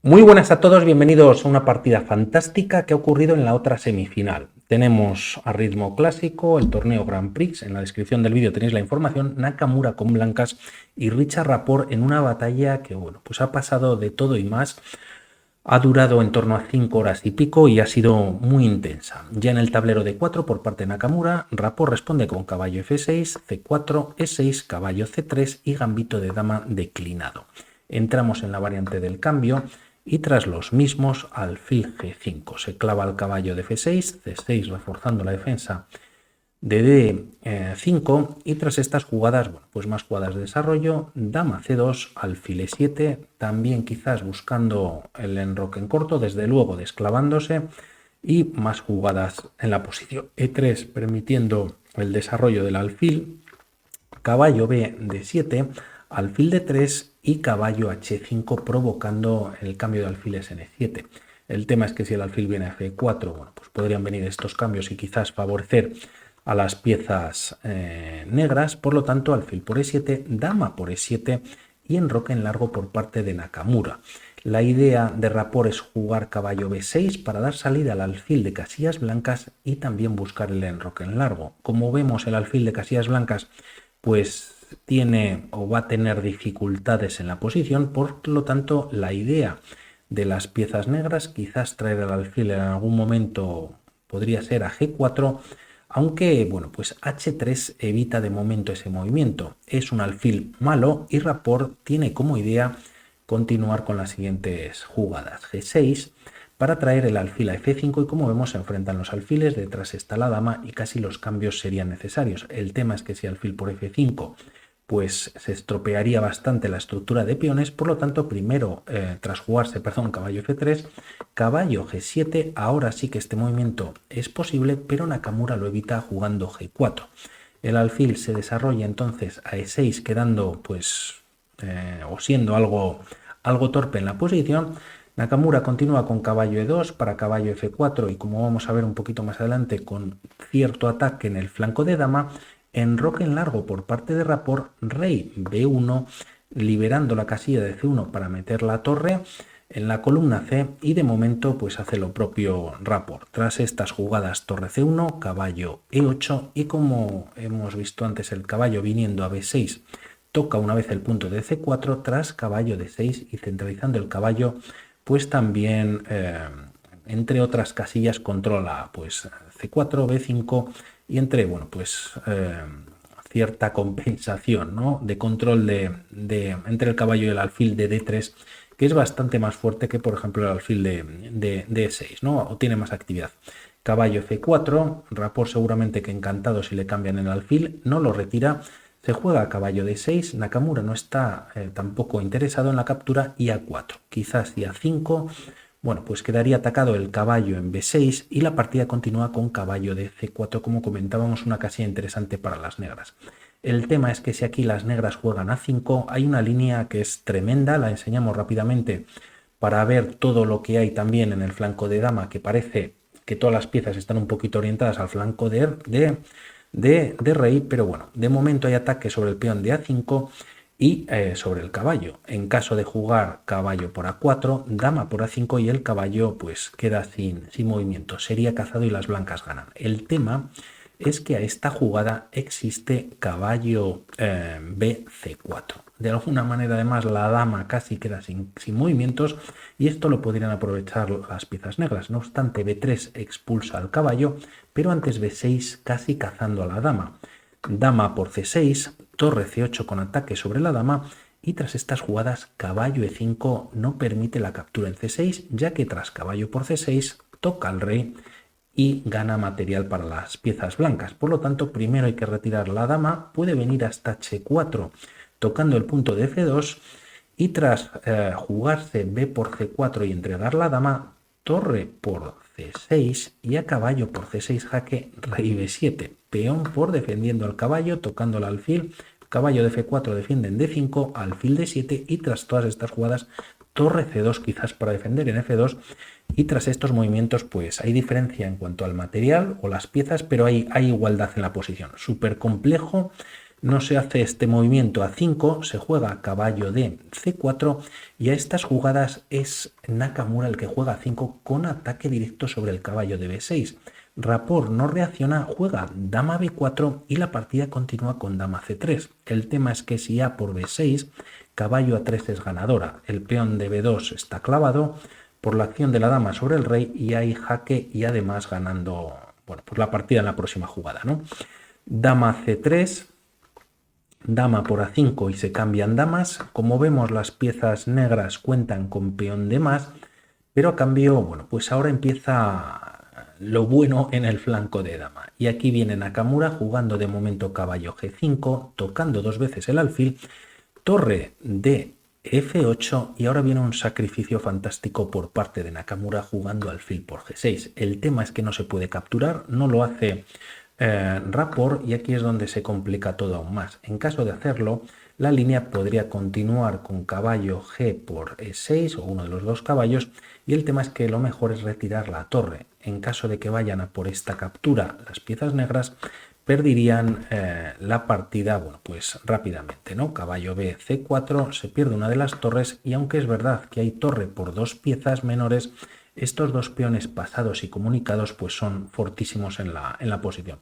Muy buenas a todos, bienvenidos a una partida fantástica que ha ocurrido en la otra semifinal. Tenemos a ritmo clásico el torneo Grand Prix, en la descripción del vídeo tenéis la información, Nakamura con blancas y Richard Rapport en una batalla que bueno, pues ha pasado de todo y más. Ha durado en torno a 5 horas y pico y ha sido muy intensa. Ya en el tablero de 4 por parte de Nakamura, Rapport responde con caballo F6, C4, E6, caballo C3 y gambito de dama declinado. Entramos en la variante del cambio y tras los mismos alfil G5. Se clava el caballo de F6, C6 reforzando la defensa de D5 y tras estas jugadas, bueno, pues más jugadas de desarrollo, dama C2, alfil E7, también quizás buscando el enroque en corto, desde luego desclavándose y más jugadas en la posición E3 permitiendo el desarrollo del alfil, caballo B D7, alfil D3 y caballo H5 provocando el cambio de alfiles en E7. El tema es que si el alfil viene a F4, bueno, pues podrían venir estos cambios y quizás favorecer a las piezas negras, por lo tanto alfil por E7, dama por E7 y enroque en largo por parte de Nakamura. La idea de Rapport es jugar caballo B6 para dar salida al alfil de casillas blancas y también buscar el enroque en largo. Como vemos, el alfil de casillas blancas pues tiene o va a tener dificultades en la posición, por lo tanto la idea de las piezas negras quizás traer el alfil en algún momento podría ser a G4, aunque bueno, pues H3 evita de momento ese movimiento. Es un alfil malo y Rapport tiene como idea continuar con las siguientes jugadas. G6 para traer el alfil a F5 y como vemos se enfrentan los alfiles, detrás está la dama y casi los cambios serían necesarios. El tema es que si alfil por F5 pues se estropearía bastante la estructura de peones, por lo tanto primero tras jugarse, caballo F3, caballo G7, ahora sí que este movimiento es posible, pero Nakamura lo evita jugando G4. El alfil se desarrolla entonces a E6 quedando pues o siendo algo torpe en la posición. Nakamura continúa con caballo E2 para caballo F4 y como vamos a ver un poquito más adelante con cierto ataque en el flanco de dama, enroque en largo por parte de Rapport, rey B1, liberando la casilla de C1 para meter la torre en la columna C y de momento pues hace lo propio Rapport. Tras estas jugadas torre C1, caballo E8 y como hemos visto antes el caballo viniendo a B6 toca una vez el punto de C4 tras caballo D6 y centralizando el caballo pues también entre otras casillas controla pues C4, B5 y entre bueno pues cierta compensación, ¿no? De control entre el caballo y el alfil de D3 que es bastante más fuerte que por ejemplo el alfil de D6, ¿no? O tiene más actividad. Caballo F4, Rapport seguramente que encantado si le cambian el alfil, no lo retira. Se juega a caballo D6, Nakamura no está tampoco interesado en la captura y A4, quizás y A5, bueno, pues quedaría atacado el caballo en B6 y la partida continúa con caballo de C4, como comentábamos, una casilla interesante para las negras. El tema es que si aquí las negras juegan A5, hay una línea que es tremenda, la enseñamos rápidamente para ver todo lo que hay también en el flanco de dama, que parece que todas las piezas están un poquito orientadas al flanco de rey, pero bueno, de momento hay ataque sobre el peón de A5 y sobre el caballo. En caso de jugar caballo por A4, dama por A5 y el caballo pues queda sin movimiento, sería cazado y las blancas ganan. El tema es que a esta jugada existe caballo BC4. De alguna manera además la dama casi queda sin movimientos y esto lo podrían aprovechar las piezas negras. No obstante, B3 expulsa al caballo, pero antes B6 casi cazando a la dama. Dama por C6, torre C8 con ataque sobre la dama y tras estas jugadas caballo E5 no permite la captura en C6 ya que tras caballo por C6 toca al rey y gana material para las piezas blancas. Por lo tanto, primero hay que retirar la dama, puede venir hasta H4 tocando el punto de F2 y tras jugarse B por C4 y entregar la dama, torre por C6 y a caballo por C6 jaque rey B7, peón por defendiendo al caballo, tocando el alfil, caballo de F4 defiende en D5, alfil D7 y tras todas estas jugadas torre C2 quizás para defender en F2 y tras estos movimientos pues hay diferencia en cuanto al material o las piezas, pero hay igualdad en la posición. Súper complejo, no se hace este movimiento a5, se juega caballo de c4 y a estas jugadas es Nakamura el que juega a5 con ataque directo sobre el caballo de b6. Rapport no reacciona, juega dama b4 y la partida continúa con dama c3. El tema es que si a por b6, caballo a3 es ganadora, el peón de b2 está clavado por la acción de la dama sobre el rey y hay jaque y además ganando, bueno, pues la partida en la próxima jugada, ¿no? Dama c3, dama por a5 y se cambian damas. Como vemos, las piezas negras cuentan con peón de más, pero a cambio, bueno, pues ahora empieza lo bueno en el flanco de dama. Y aquí viene Nakamura jugando de momento caballo g5, tocando dos veces el alfil, torre de f8 y ahora viene un sacrificio fantástico por parte de Nakamura jugando alfil por g6. El tema es que no se puede capturar, no lo hace Rapport y aquí es donde se complica todo aún más. En caso de hacerlo, la línea podría continuar con caballo g por e6 o uno de los dos caballos y el tema es que lo mejor es retirar la torre. En caso de que vayan a por esta captura las piezas negras, perderían la partida, bueno, pues rápidamente, ¿no? Caballo b, c4, se pierde una de las torres y aunque es verdad que hay torre por dos piezas menores, estos dos peones pasados y comunicados pues son fortísimos en la posición.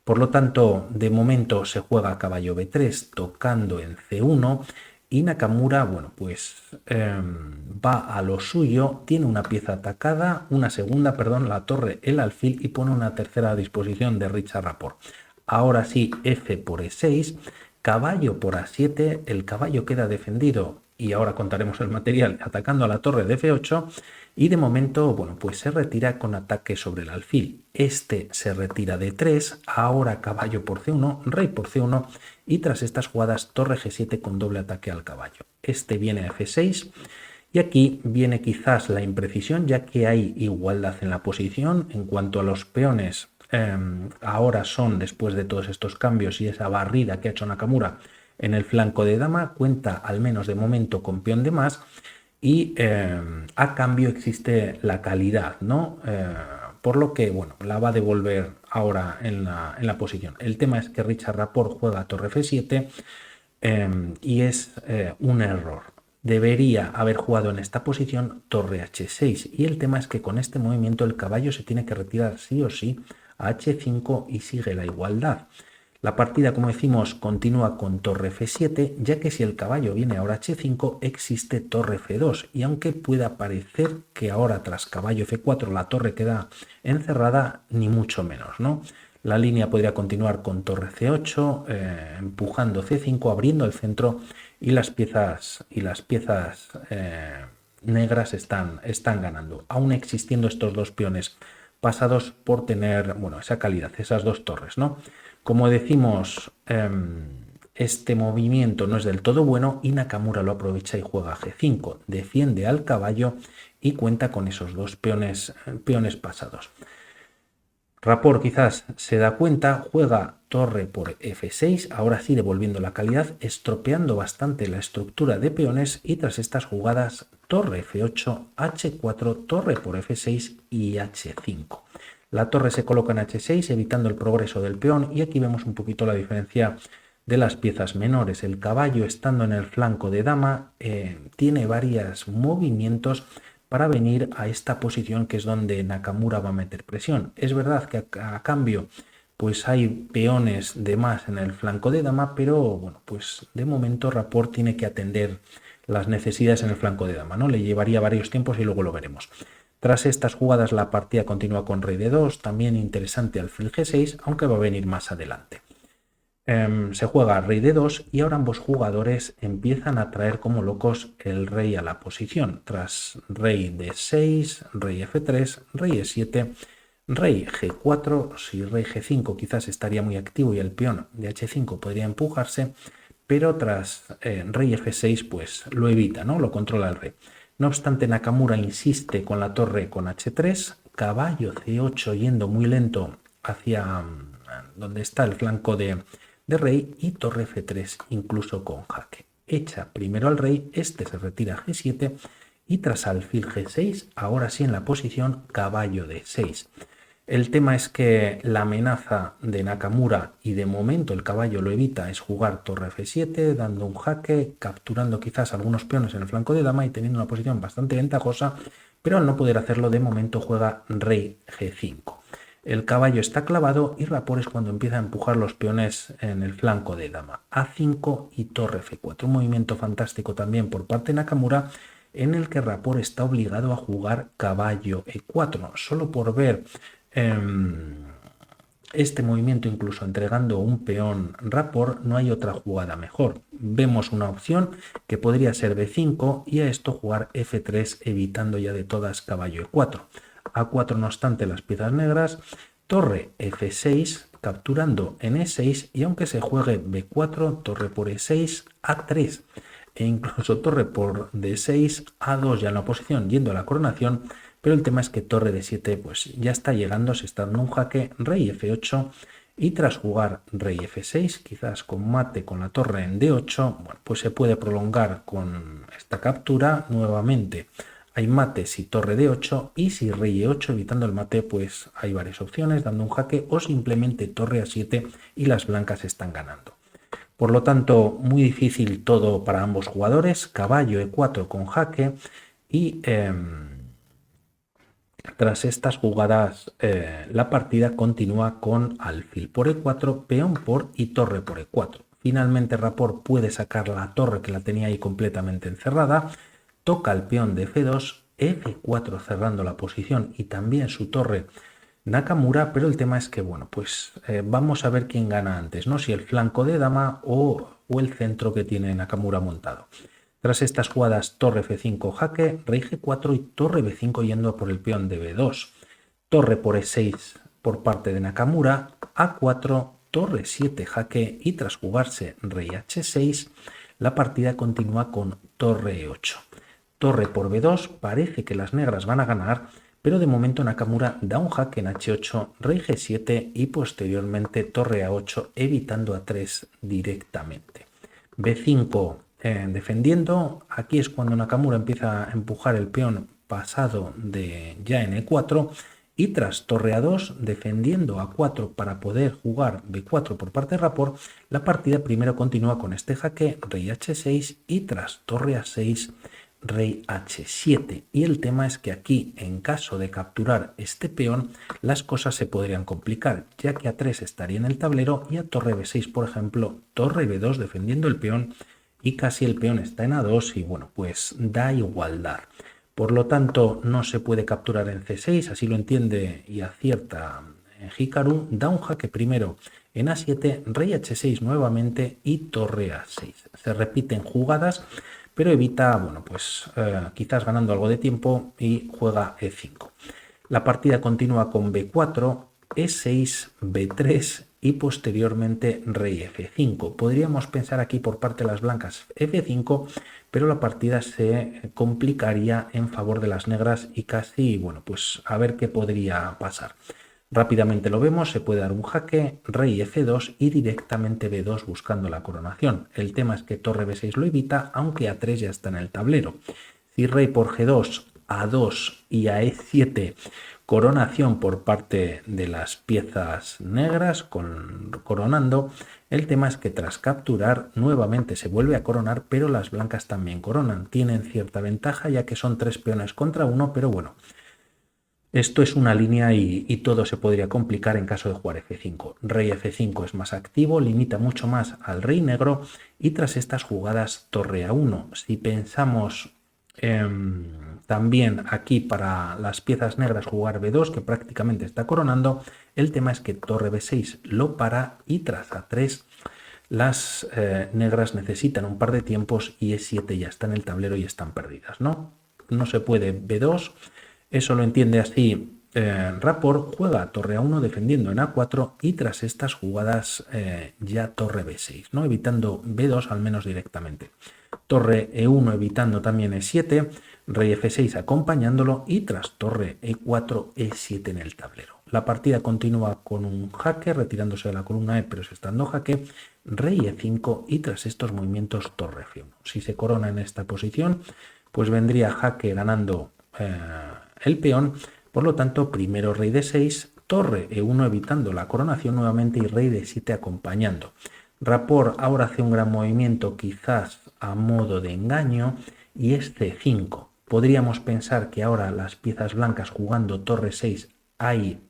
Por lo tanto, de momento se juega caballo b3 tocando en c1 y Nakamura, bueno, pues va a lo suyo, tiene una pieza atacada, una segunda, perdón, la torre, el alfil y pone una tercera a disposición de Richard Rapport. Ahora sí, f por e6, caballo por a7, el caballo queda defendido y ahora contaremos el material atacando a la torre de f8 y de momento, bueno, pues se retira con ataque sobre el alfil. Este se retira de 3, ahora caballo por c1, rey por c1 y tras estas jugadas torre g7 con doble ataque al caballo. Este viene a f6 y aquí viene quizás la imprecisión ya que hay igualdad en la posición en cuanto a los peones. Ahora son, después de todos estos cambios y esa barrida que ha hecho Nakamura en el flanco de dama, cuenta al menos de momento con peón de más y a cambio existe la calidad, ¿no? Por lo que, bueno, la va a devolver ahora en la posición. El tema es que Richard Rapport juega torre f7 y es un error. Debería haber jugado en esta posición torre h6 y el tema es que con este movimiento el caballo se tiene que retirar sí o sí a h5 y sigue la igualdad. La partida, como decimos, continúa con torre f7, ya que si el caballo viene ahora h5, existe torre f2, y aunque pueda parecer que ahora tras caballo f4 la torre queda encerrada, ni mucho menos, ¿no? La línea podría continuar con torre c8, empujando c5, abriendo el centro, y las piezas negras están ganando, aún existiendo estos dos peones pasados por tener, bueno, esa calidad, esas dos torres, ¿no? Como decimos, este movimiento no es del todo bueno y Nakamura lo aprovecha y juega g5, defiende al caballo y cuenta con esos dos peones pasados. Rapport quizás se da cuenta, juega torre por f6, ahora sí devolviendo la calidad, estropeando bastante la estructura de peones y tras estas jugadas torre f8, h4, torre por f6 y h5. La torre se coloca en h6 evitando el progreso del peón y aquí vemos un poquito la diferencia de las piezas menores. El caballo estando en el flanco de dama tiene varios movimientos para venir a esta posición que es donde Nakamura va a meter presión. Es verdad que a cambio pues hay peones de más en el flanco de dama, pero bueno, pues de momento Rapport tiene que atender las necesidades en el flanco de dama, ¿no? Le llevaría varios tiempos y luego lo veremos. Tras estas jugadas la partida continúa con rey d2, también interesante alfil g6, aunque va a venir más adelante. Se juega rey d2 y ahora ambos jugadores empiezan a traer como locos el rey a la posición. Tras rey d6, rey f3, rey e7, rey g4, si rey g5 quizás estaría muy activo y el peón de h5 podría empujarse, pero tras rey f6 pues lo evita, ¿no? Lo controla el rey. No obstante, Nakamura insiste con la torre con h3, caballo c8 yendo muy lento hacia donde está el flanco de rey y torre f3 incluso con jaque. Echa primero al rey, este se retira a g7 y tras alfil g6, ahora sí en la posición caballo d6. El tema es que la amenaza de Nakamura, y de momento el caballo lo evita, es jugar torre F7, dando un jaque, capturando quizás algunos peones en el flanco de dama y teniendo una posición bastante ventajosa, pero al no poder hacerlo de momento juega rey G5. El caballo está clavado y Rapport es cuando empieza a empujar los peones en el flanco de dama. A5 y torre F4. Un movimiento fantástico también por parte de Nakamura, en el que Rapport está obligado a jugar caballo E4. Solo por ver este movimiento, incluso entregando un peón Rapport, no hay otra jugada mejor. Vemos una opción que podría ser B5 y a esto jugar F3, evitando ya de todas caballo E4. A4 no obstante las piezas negras, torre F6, capturando en E6, y aunque se juegue B4, torre por E6, A3 e incluso torre por D6, A2 ya en la oposición yendo a la coronación, pero el tema es que torre D7 pues ya está llegando, se está dando un jaque, rey F8 y tras jugar rey F6, quizás con mate con la torre en D8, bueno, pues se puede prolongar con esta captura nuevamente. Hay mate si torre D8 y si rey E8, evitando el mate, pues hay varias opciones, dando un jaque o simplemente torre A7 y las blancas están ganando. Por lo tanto, muy difícil todo para ambos jugadores, caballo E4 con jaque y tras estas jugadas la partida continúa con alfil por E4, peón por y torre por E4. Finalmente Rapport puede sacar la torre que la tenía ahí completamente encerrada, toca el peón de F2, F4 cerrando la posición y también su torre Nakamura, pero el tema es que, bueno, pues vamos a ver quién gana antes, ¿no? Si el flanco de dama o el centro que tiene Nakamura montado. Tras estas jugadas, torre F5 jaque, rey G4 y torre B5 yendo a por el peón de B2. Torre por E6 por parte de Nakamura, A4, torre 7 jaque y tras jugarse rey H6, la partida continúa con torre E8. Torre por B2, parece que las negras van a ganar, pero de momento Nakamura da un jaque en H8, rey G7 y posteriormente torre A8, evitando A3 directamente. B5 defendiendo, aquí es cuando Nakamura empieza a empujar el peón pasado de ya en E4 y tras torre A2 defendiendo A4 para poder jugar B4 por parte de Rapport, la partida primero continúa con este jaque, rey H6 y tras torre A6 rey H7, y el tema es que aquí en caso de capturar este peón las cosas se podrían complicar, ya que A3 estaría en el tablero y a torre B6 por ejemplo, torre B2 defendiendo el peón y casi el peón está en A2 y bueno, pues da igualdad. Por lo tanto no se puede capturar en C6, así lo entiende y acierta Hikaru, da un jaque primero en A7, rey H6 nuevamente y torre A6. Se repiten jugadas, pero evita, bueno, pues quizás ganando algo de tiempo y juega E5. La partida continúa con B4, E6, B3 y posteriormente rey F5. Podríamos pensar aquí por parte de las blancas F5, pero la partida se complicaría en favor de las negras y casi, bueno, pues a ver qué podría pasar. Rápidamente lo vemos, se puede dar un jaque, rey F2 y directamente B2 buscando la coronación. El tema es que torre B6 lo evita, aunque A3 ya está en el tablero. Si rey por G2, A2 y a E7, coronación por parte de las piezas negras, coronando. El tema es que tras capturar nuevamente se vuelve a coronar, pero las blancas también coronan. Tienen cierta ventaja ya que son 3 peones contra 1, pero bueno. Esto es una línea y todo se podría complicar en caso de jugar F5. Rey F5 es más activo, limita mucho más al rey negro y tras estas jugadas torre A1. Si pensamos también aquí para las piezas negras jugar B2 que prácticamente está coronando, el tema es que torre B6 lo para y tras A3 las negras necesitan un par de tiempos y E7 ya está en el tablero y están perdidas, ¿no? No se puede B2. Eso lo entiende así Rapport, juega torre A1 defendiendo en A4 y tras estas jugadas ya torre B6, ¿no? Evitando B2 al menos directamente. Torre E1 evitando también E7, rey F6 acompañándolo y tras torre E4, E7 en el tablero. La partida continúa con un jaque, retirándose de la columna E, pero se está dando jaque, rey E5 y tras estos movimientos torre F1. Si se corona en esta posición, pues vendría jaque ganando el peón, por lo tanto primero rey D6, torre E1 evitando la coronación nuevamente y rey D7 acompañando. Rapport ahora hace un gran movimiento quizás a modo de engaño y es C5. Podríamos pensar que ahora las piezas blancas jugando torre 6 hay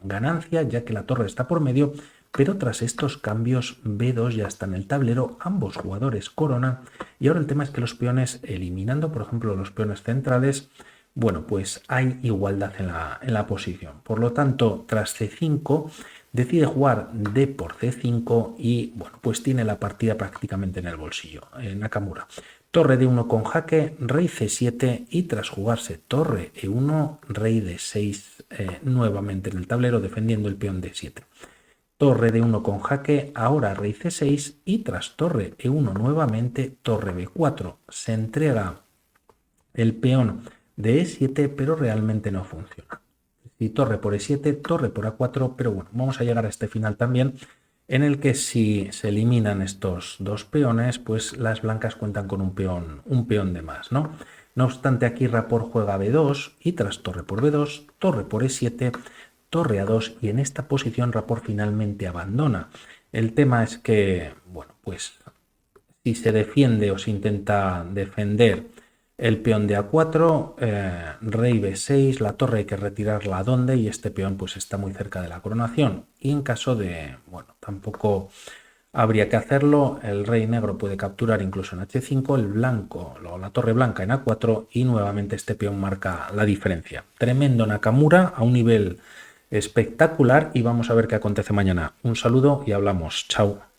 ganancia ya que la torre está por medio, pero tras estos cambios B2 ya está en el tablero, ambos jugadores coronan y ahora el tema es que los peones eliminando por ejemplo los peones centrales, bueno pues hay igualdad en la posición, por lo tanto tras C5 decide jugar D por C5 y bueno pues tiene la partida prácticamente en el bolsillo Nakamura. Torre D1 con jaque, rey C7 y tras jugarse torre E1, rey D6 nuevamente en el tablero defendiendo el peón D7. Torre D1 con jaque, ahora rey C6 y tras torre E1 nuevamente torre B4. Se entrega el peón de E7 pero realmente no funciona. Y torre por E7, torre por A4, pero bueno, vamos a llegar a este final también en el que si se eliminan estos dos peones, pues las blancas cuentan con un peón de más, ¿no? No obstante, aquí Rapport juega B2 y tras torre por B2, torre por E7, torre A2 y en esta posición Rapport finalmente abandona. El tema es que, bueno, pues si se defiende o se intenta defender el peón de A4, rey B6, la torre hay que retirarla a donde y este peón pues está muy cerca de la coronación y en caso de, bueno, tampoco habría que hacerlo, el rey negro puede capturar incluso en H5, el blanco, la torre blanca en A4 y nuevamente este peón marca la diferencia. Tremendo Nakamura a un nivel espectacular y vamos a ver qué acontece mañana. Un saludo y hablamos. Chao.